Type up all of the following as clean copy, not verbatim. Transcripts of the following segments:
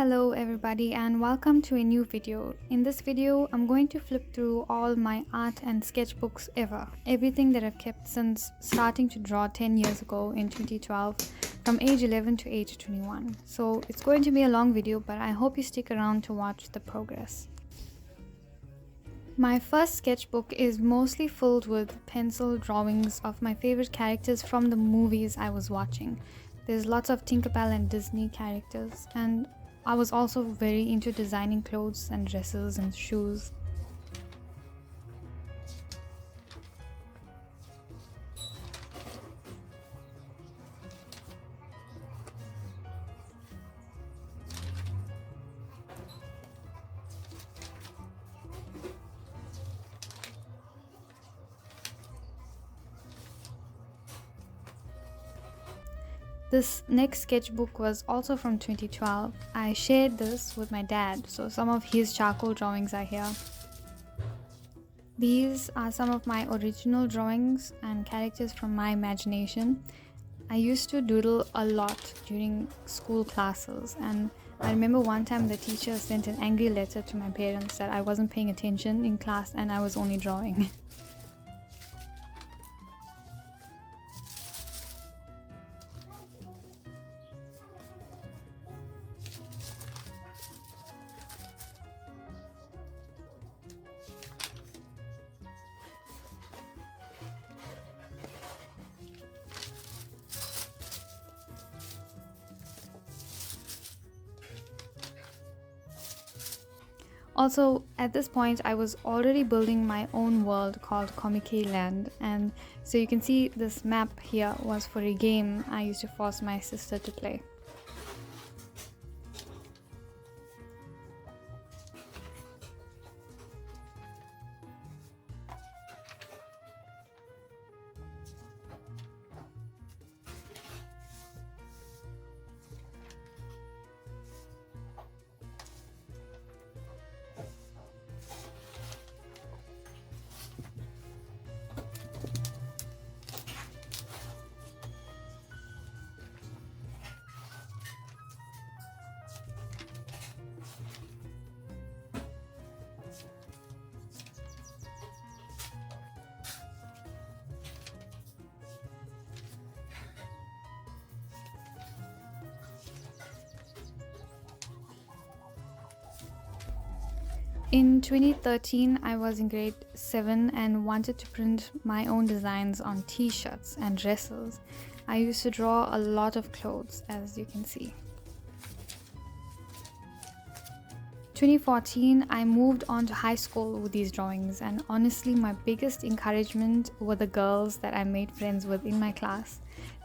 Hello everybody and welcome to a new video. In this video, I'm going to flip through all my art and sketchbooks ever. Everything that I've kept since starting to draw 10 years ago in 2012 from age 11 to age 21. So it's going to be a long video, but I hope you stick around to watch the progress. My first sketchbook is mostly filled with pencil drawings of my favorite characters from the movies I was watching. There's lots of Tinkerbell and Disney characters, and I was also very into designing clothes and dresses and shoes. This next sketchbook was also from 2012. I shared this with my dad, so some of his charcoal drawings are here. These are some of my original drawings and characters from my imagination. I used to doodle a lot during school classes, and I remember one time the teacher sent an angry letter to my parents that I wasn't paying attention in class and I was only drawing. Also, at this point, I was already building my own world called Comic Land, and so you can see this map here was for a game I used to force my sister to play. In 2013, I was in grade 7 and wanted to print my own designs on t-shirts and dresses. I used to draw a lot of clothes, as you can see. 2014, I moved on to high school with these drawings, and honestly, my biggest encouragement were the girls that I made friends with in my class.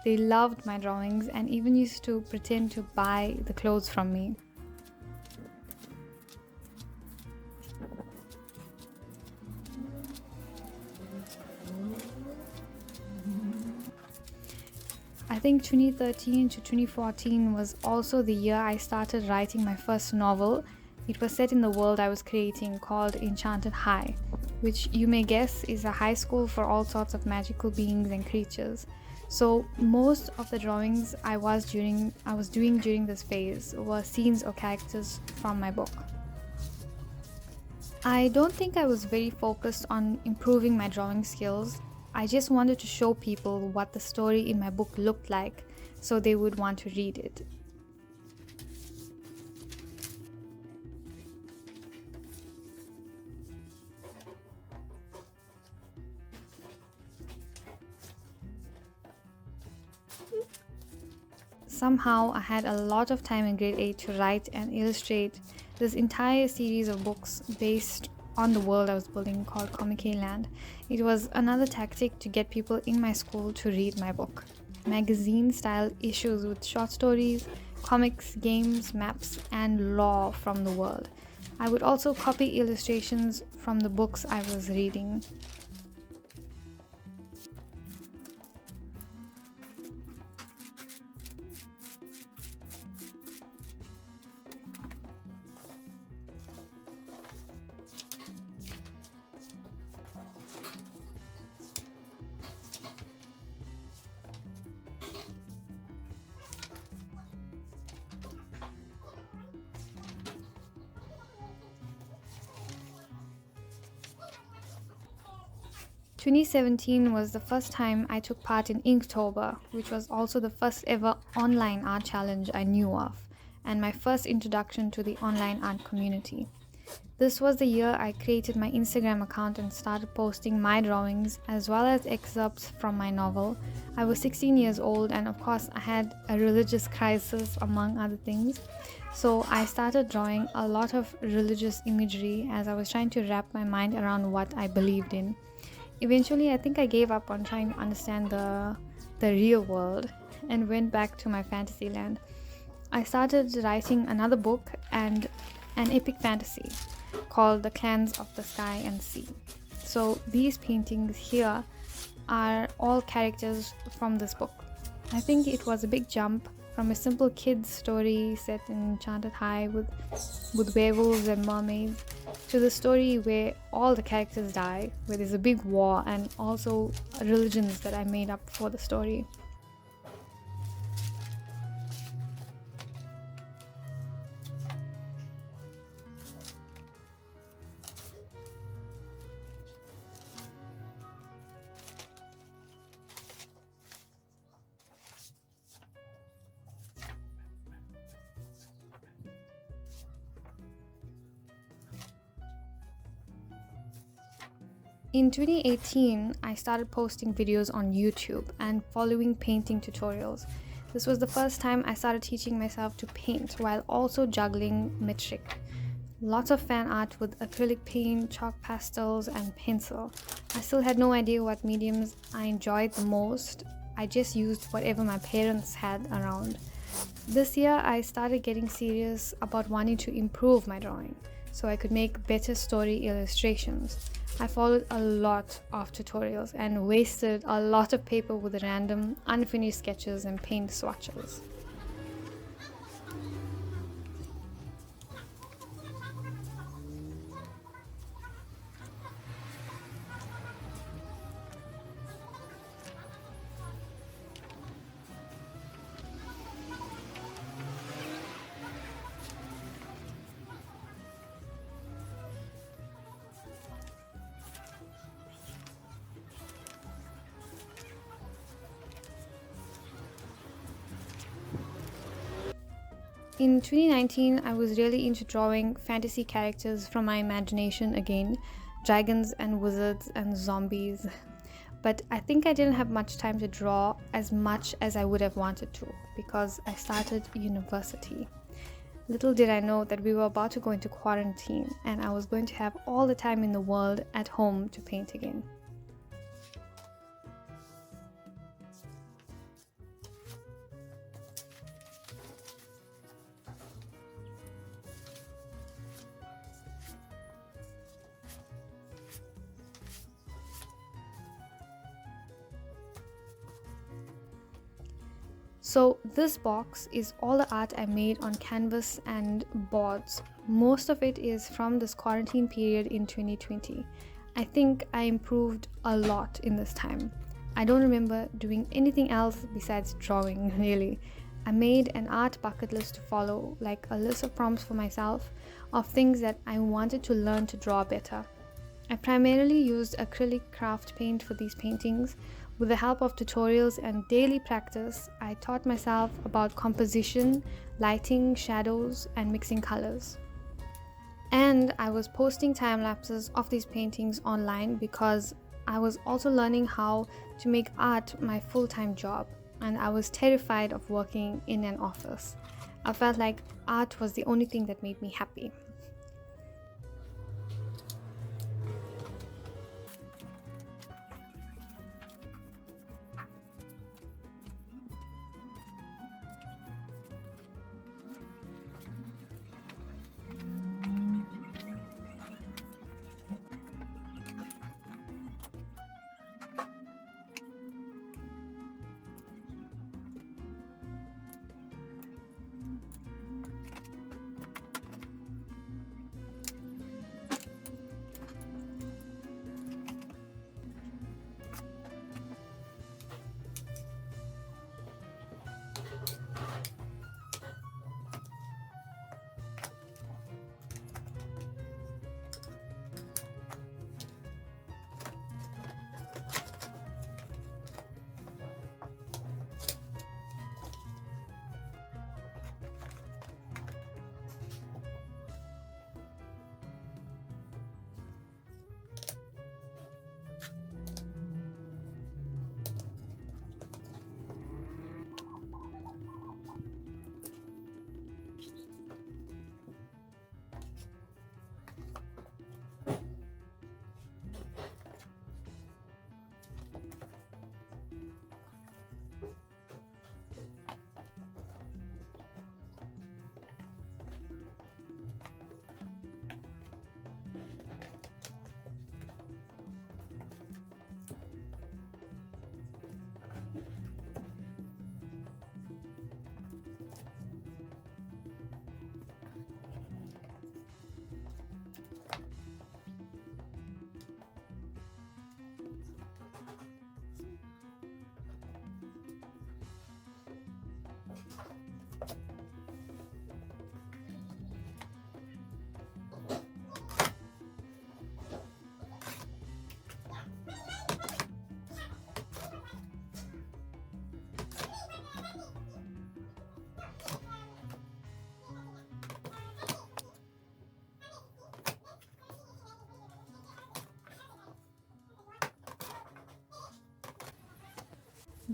They loved my drawings and even used to pretend to buy the clothes from me. I think 2013 to 2014 was also the year I started writing my first novel. It was set in the world I was creating called Enchanted High, which you may guess is a high school for all sorts of magical beings and creatures. So most of the drawings I was doing during this phase were scenes or characters from my book. I don't think I was very focused on improving my drawing skills. I just wanted to show people what the story in my book looked like so they would want to read it. Somehow I had a lot of time in grade 8 to write and illustrate this entire series of books based on the world I was building called Comic Land. It was another tactic to get people in my school to read my book. Magazine-style issues with short stories, comics, games, maps, and lore from the world. I would also copy illustrations from the books I was reading. 2017 was the first time I took part in Inktober, which was also the first ever online art challenge I knew of, and my first introduction to the online art community. This was the year I created my Instagram account and started posting my drawings as well as excerpts from my novel. I was 16 years old, and of course, I had a religious crisis among other things. So I started drawing a lot of religious imagery as I was trying to wrap my mind around what I believed in. Eventually, I think I gave up on trying to understand the real world and went back to my fantasy land. I started writing another book and an epic fantasy called The Clans of the Sky and Sea. So these paintings here are all characters from this book. I think it was a big jump from a simple kid's story set in Enchanted High with werewolves and mermaids to the story where all the characters die, where there's a big war and also religions that I made up for the story. In 2018, I started posting videos on YouTube and following painting tutorials. This was the first time I started teaching myself to paint while also juggling metric. Lots of fan art with acrylic paint, chalk pastels, and pencil. I still had no idea what mediums I enjoyed the most. I just used whatever my parents had around. This year, I started getting serious about wanting to improve my drawing so I could make better story illustrations. I followed a lot of tutorials and wasted a lot of paper with random, unfinished sketches and paint swatches. In 2019, I was really into drawing fantasy characters from my imagination again, dragons and wizards and zombies. But I think I didn't have much time to draw as much as I would have wanted to because I started university. Little did I know that we were about to go into quarantine and I was going to have all the time in the world at home to paint again. So this box is all the art I made on canvas and boards. Most of it is from this quarantine period in 2020. I think I improved a lot in this time. I don't remember doing anything else besides drawing, really. I made an art bucket list to follow, like a list of prompts for myself of things that I wanted to learn to draw better. I primarily used acrylic craft paint for these paintings. With the help of tutorials and daily practice, I taught myself about composition, lighting, shadows, and mixing colors. And I was posting time lapses of these paintings online because I was also learning how to make art my full-time job, and I was terrified of working in an office. I felt like art was the only thing that made me happy.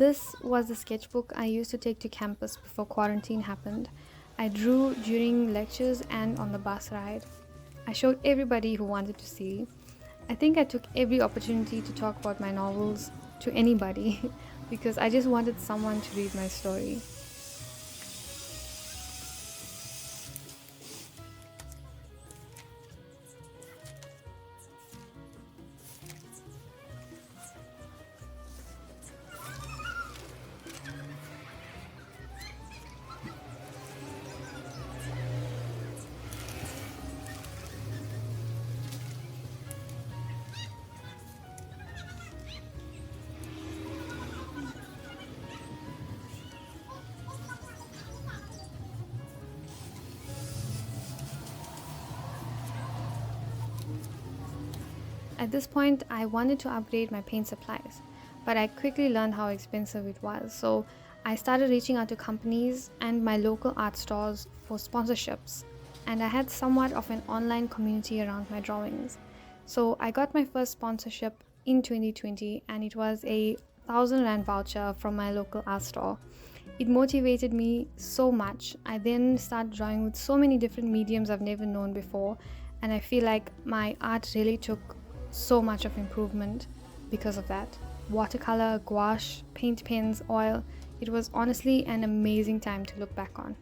This was the sketchbook I used to take to campus before quarantine happened. I drew during lectures and on the bus ride. I showed everybody who wanted to see. I think I took every opportunity to talk about my novels to anybody because I just wanted someone to read my story. At this point, I wanted to upgrade my paint supplies, but I quickly learned how expensive it was. So I started reaching out to companies and my local art stores for sponsorships, and I had somewhat of an online community around my drawings. So I got my first sponsorship in 2020, and it was a 1,000 Rand voucher from my local art store. It motivated me so much. I then started drawing with so many different mediums I've never known before, and I feel like my art really took so much of improvement because of that. Watercolor, gouache, paint pens, oil. It was honestly an amazing time to look back on.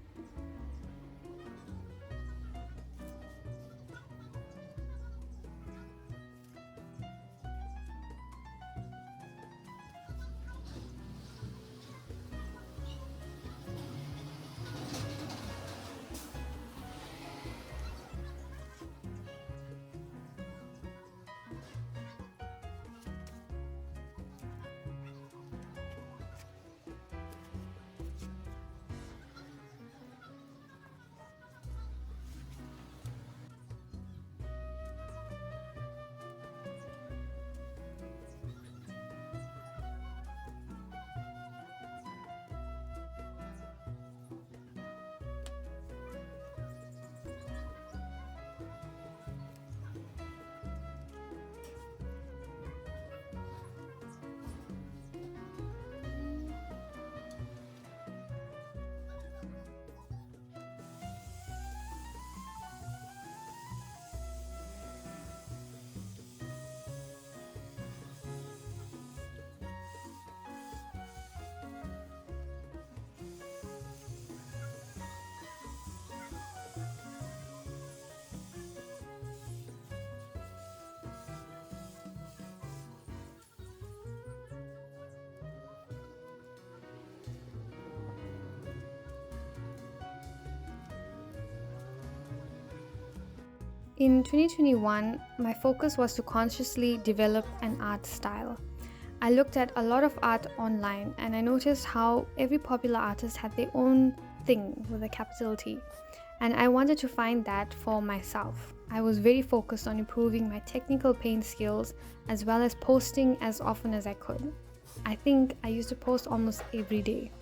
In 2021, my focus was to consciously develop an art style. I looked at a lot of art online and I noticed how every popular artist had their own thing with a capital T. And I wanted to find that for myself. I was very focused on improving my technical paint skills as well as posting as often as I could. I think I used to post almost every day.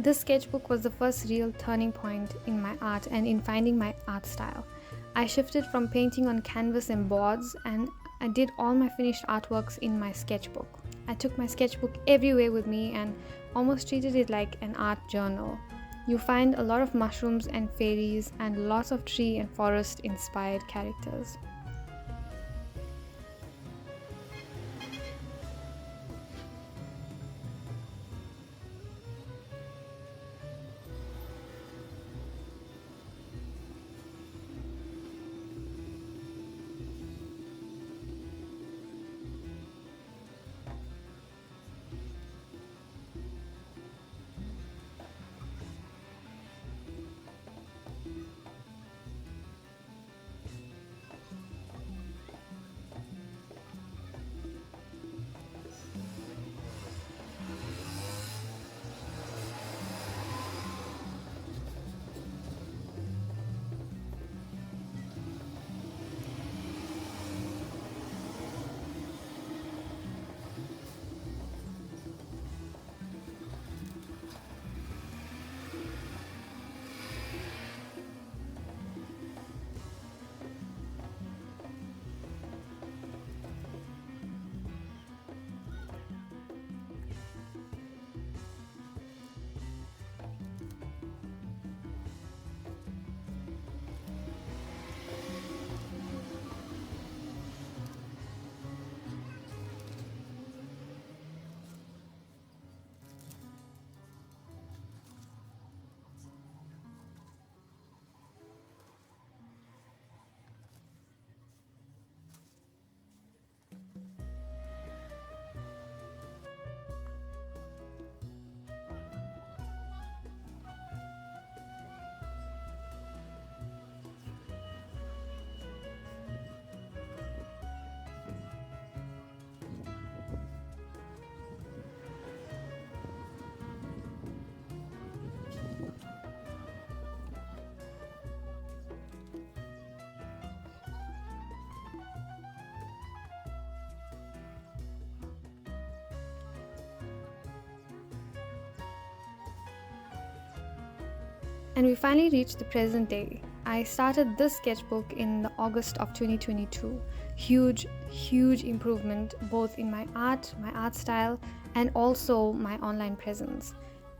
This sketchbook was the first real turning point in my art and in finding my art style. I shifted from painting on canvas and boards and I did all my finished artworks in my sketchbook. I took my sketchbook everywhere with me and almost treated it like an art journal. You find a lot of mushrooms and fairies and lots of tree and forest inspired characters. And we finally reached the present day. I started this sketchbook in the August of 2022. Huge improvement both in my art style, and also my online presence.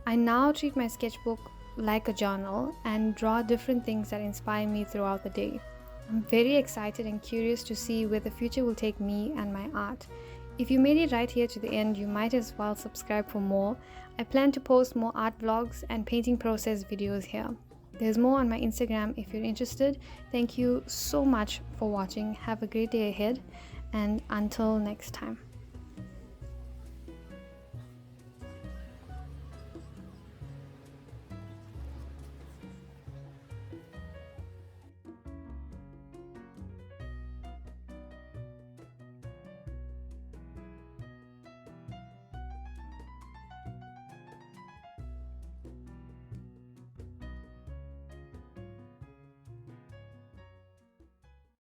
I now treat my sketchbook like a journal and draw different things that inspire me throughout the day. I'm very excited and curious to see where the future will take me and my art. If you made it right here to the end, you might as well subscribe for more. I plan to post more art vlogs and painting process videos here. There's more on my Instagram if you're interested. Thank you so much for watching. Have a great day ahead, and until next time.